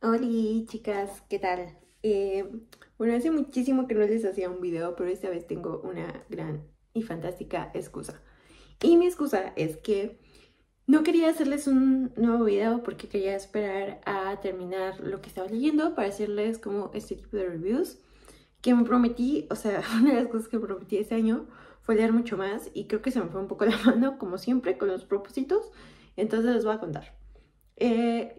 Hola chicas, ¿qué tal? Bueno, hace muchísimo que no les hacía un video, pero esta vez tengo una gran y fantástica excusa. Y mi excusa es que no quería hacerles un nuevo video porque quería esperar a terminar lo que estaba leyendo para hacerles como este tipo de reviews que me prometí. O sea, una de las cosas que prometí este año fue leer mucho más y creo que se me fue un poco la mano, como siempre, con los propósitos. Entonces les voy a contar.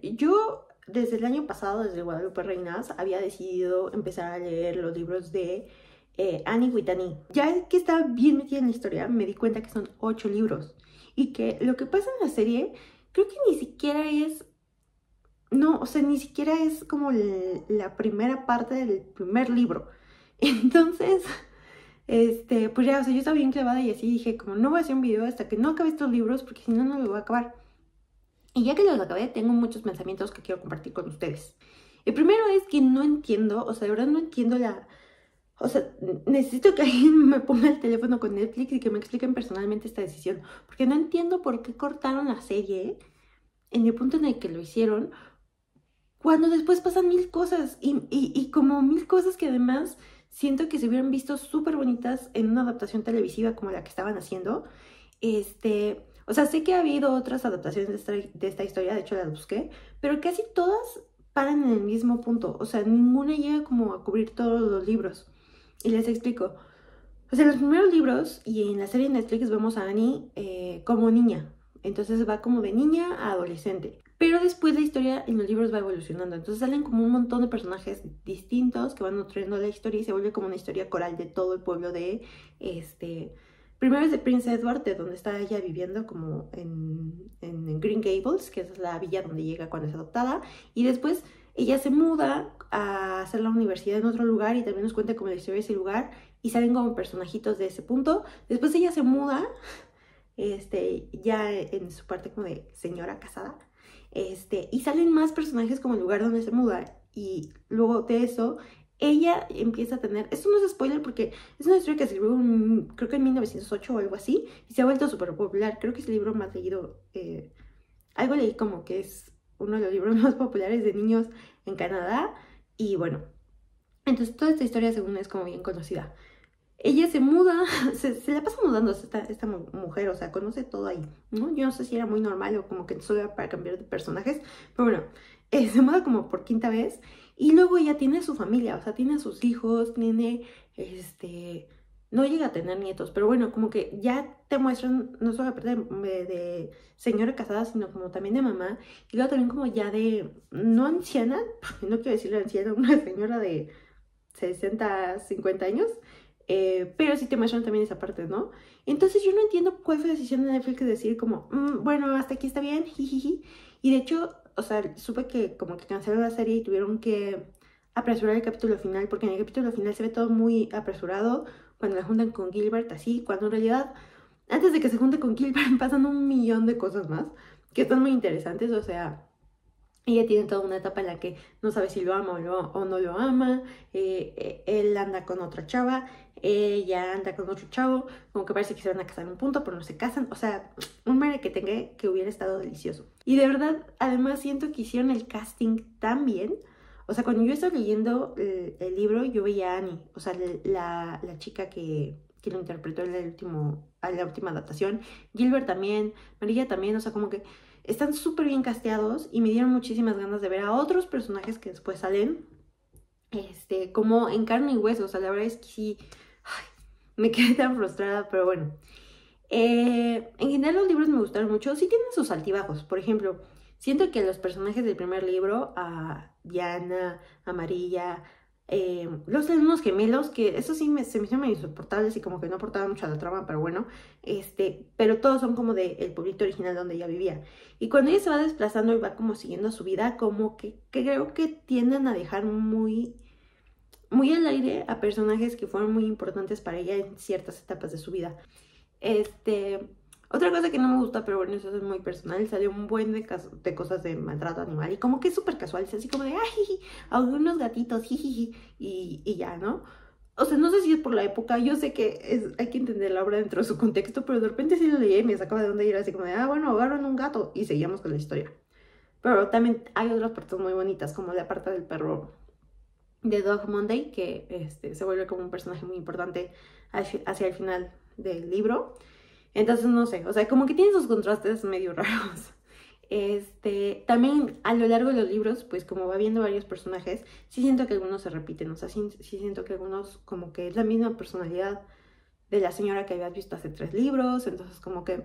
Yo desde el año pasado, desde Guadalupe Reinas, había decidido empezar a leer los libros de Annie Whitney. Ya que estaba bien metida en la historia, me di cuenta que son 8 libros y que lo que pasa en la serie creo que ni siquiera es, no, o sea, ni siquiera es como la primera parte del primer libro. Entonces, pues ya, o sea, yo estaba bien clavada y así dije, como no voy a hacer un video hasta que no acabe estos libros porque si no, no lo voy a acabar. Y ya que los acabé, tengo muchos pensamientos que quiero compartir con ustedes. El primero es que no entiendo, o sea, de verdad no entiendo la... O sea, necesito que alguien me ponga el teléfono con Netflix y que me expliquen personalmente esta decisión. Porque no entiendo por qué cortaron la serie en el punto en el que lo hicieron, cuando después pasan mil cosas. Y como mil cosas que además siento que se hubieran visto súper bonitas en una adaptación televisiva como la que estaban haciendo. O sea, sé que ha habido otras adaptaciones de esta historia, de hecho las busqué, pero casi todas paran en el mismo punto. O sea, ninguna llega como a cubrir todos los libros. Y les explico. O sea, en los primeros libros y en la serie de Netflix vemos a Annie como niña. Entonces va como de niña a adolescente. Pero después la historia en los libros va evolucionando. Entonces salen como un montón de personajes distintos que van nutriendo la historia y se vuelve como una historia coral de todo el pueblo de este... Primero es de Prince Edward, de donde está ella viviendo como en Green Gables, que es la villa donde llega cuando es adoptada. Y después ella se muda a hacer la universidad en otro lugar y también nos cuenta como la historia de ese lugar y salen como personajitos de ese punto. Después ella se muda, ya en su parte como de señora casada, y salen más personajes como el lugar donde se muda. Y luego de eso, ella empieza a tener, esto no es spoiler porque es una historia que se escribió creo que en 1908 o algo así, y se ha vuelto súper popular. Creo que es el libro más leído, algo leí como que es uno de los libros más populares de niños en Canadá. Y bueno, entonces toda esta historia según es como bien conocida. Ella se muda, se la pasa mudando esta mujer, o sea, conoce todo ahí, ¿no? Yo no sé si era muy normal o como que solo era para cambiar de personajes, pero bueno, se muda como por quinta vez y luego ella tiene su familia, o sea, tiene a sus hijos, tiene, no llega a tener nietos, pero bueno, como que ya te muestran no solo la parte de señora casada, sino como también de mamá, y luego también como ya de, no anciana, no quiero decirle anciana, una señora de 60, 50 años, pero sí te muestran también esa parte, ¿no? Entonces yo no entiendo cuál fue la decisión de Netflix de decir como, bueno, hasta aquí está bien, jijiji. Y de hecho, o sea, supe que como que cancelaron la serie y tuvieron que apresurar el capítulo final, porque en el capítulo final se ve todo muy apresurado, cuando la juntan con Gilbert, así, cuando en realidad, antes de que se junte con Gilbert, pasan un millón de cosas más, que están muy interesantes. O sea, ella tiene toda una etapa en la que no sabe si lo ama o no lo ama. Él anda con otra chava, ella anda con otro chavo, como que parece que se van a casar en un punto, pero no se casan. O sea, un mere que tenga que hubiera estado delicioso. Y de verdad, además siento que hicieron el casting tan bien. O sea, cuando yo estaba leyendo el libro, yo veía a Annie, o sea, la chica que lo interpretó en la última adaptación. Gilbert también, María también, o sea, como que están súper bien casteados y me dieron muchísimas ganas de ver a otros personajes que después salen, como en carne y hueso. O sea, la verdad es que sí, ay, me quedé tan frustrada, pero bueno. En general los libros me gustaron mucho, sí tienen sus altibajos. Por ejemplo, siento que los personajes del primer libro, a Diana, a María, los unos gemelos, que eso sí se me hicieron medio insoportables y como que no aportaban mucho a la trama, pero bueno, pero todos son como del pueblito original donde ella vivía. Y cuando ella se va desplazando y va como siguiendo su vida, como que creo que tienden a dejar muy al aire a personajes que fueron muy importantes para ella en ciertas etapas de su vida. Este, Otra cosa que no me gusta, pero bueno, eso es muy personal, sale un buen de cosas de maltrato animal y como que es súper casual, es así como de, ay, algunos gatitos, jijiji, y ya, ¿no? O sea, no sé si es por la época, yo sé que hay que entender la obra dentro de su contexto, pero de repente sí lo leía y me sacaba de onda y era así como de, bueno, agarran un gato y seguíamos con la historia. Pero también hay otras partes muy bonitas, como la parte del perro de Dog Monday, que se vuelve como un personaje muy importante hacia el final del libro. Entonces, no sé, o sea, como que tiene sus contrastes medio raros. También a lo largo de los libros, pues como va viendo varios personajes, sí siento que algunos se repiten, o sea, sí siento que algunos como que es la misma personalidad de la señora que habías visto hace 3 libros, entonces como que...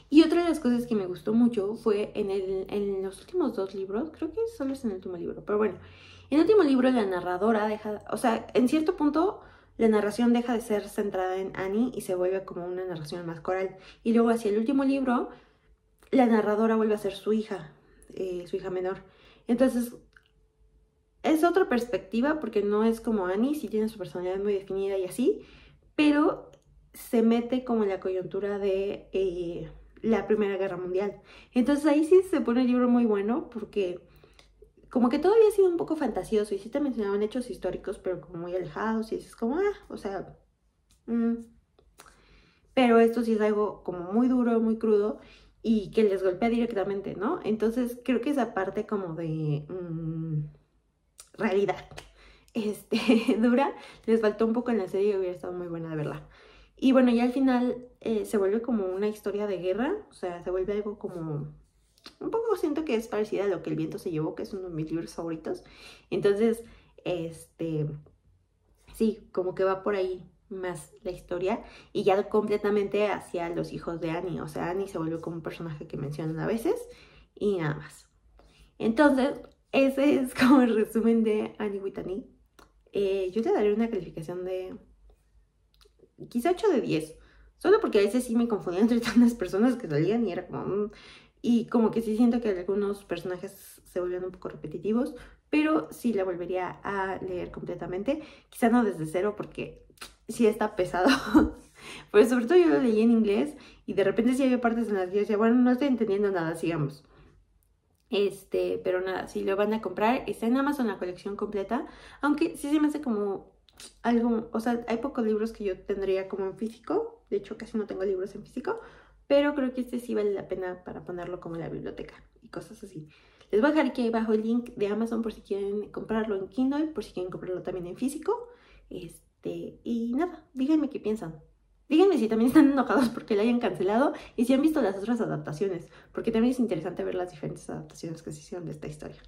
y otra de las cosas que me gustó mucho fue en los últimos 2 libros, creo que solo es en el último libro, pero bueno, en el último libro la narradora deja, o sea, en cierto punto la narración deja de ser centrada en Annie y se vuelve como una narración más coral. Y luego hacia el último libro, la narradora vuelve a ser su hija menor. Entonces, es otra perspectiva porque no es como Annie, sí tiene su personalidad muy definida y así, pero se mete como en la coyuntura de la Primera Guerra Mundial. Entonces ahí sí se pone el libro muy bueno porque como que todo había sido un poco fantasioso y sí te mencionaban hechos históricos, pero como muy alejados y es como, o sea... Pero esto sí es algo como muy duro, muy crudo y que les golpea directamente, ¿no? Entonces creo que esa parte como de realidad dura, les faltó un poco en la serie y hubiera estado muy buena de verla. Y bueno, ya al final se vuelve como una historia de guerra, o sea, se vuelve algo como... Un poco siento que es parecida a Lo que el viento se llevó, que es uno de mis libros favoritos. Entonces, sí, como que va por ahí más la historia y ya completamente hacia los hijos de Annie. O sea, Annie se vuelve como un personaje que mencionan a veces y nada más. Entonces, ese es como el resumen de Annie with Annie. Yo le daré una calificación de quizá 8 de 10. Solo porque a veces sí me confundía entre tantas personas que salían y era como... y como que sí siento que algunos personajes se volvían un poco repetitivos, pero sí la volvería a leer completamente. Quizá no desde cero porque sí está pesado. Pero sobre todo yo lo leí en inglés y de repente sí había partes en las que yo decía, bueno, no estoy entendiendo nada, sigamos. Pero nada, si lo van a comprar, está en Amazon la colección completa, aunque sí se me hace como algo, o sea, hay pocos libros que yo tendría como en físico, de hecho casi no tengo libros en físico, pero creo que este sí vale la pena para ponerlo como en la biblioteca y cosas así. Les voy a dejar aquí abajo el link de Amazon por si quieren comprarlo en Kindle, por si quieren comprarlo también en físico, y nada, díganme qué piensan. Díganme si también están enojados porque la hayan cancelado y si han visto las otras adaptaciones, porque también es interesante ver las diferentes adaptaciones que se hicieron de esta historia.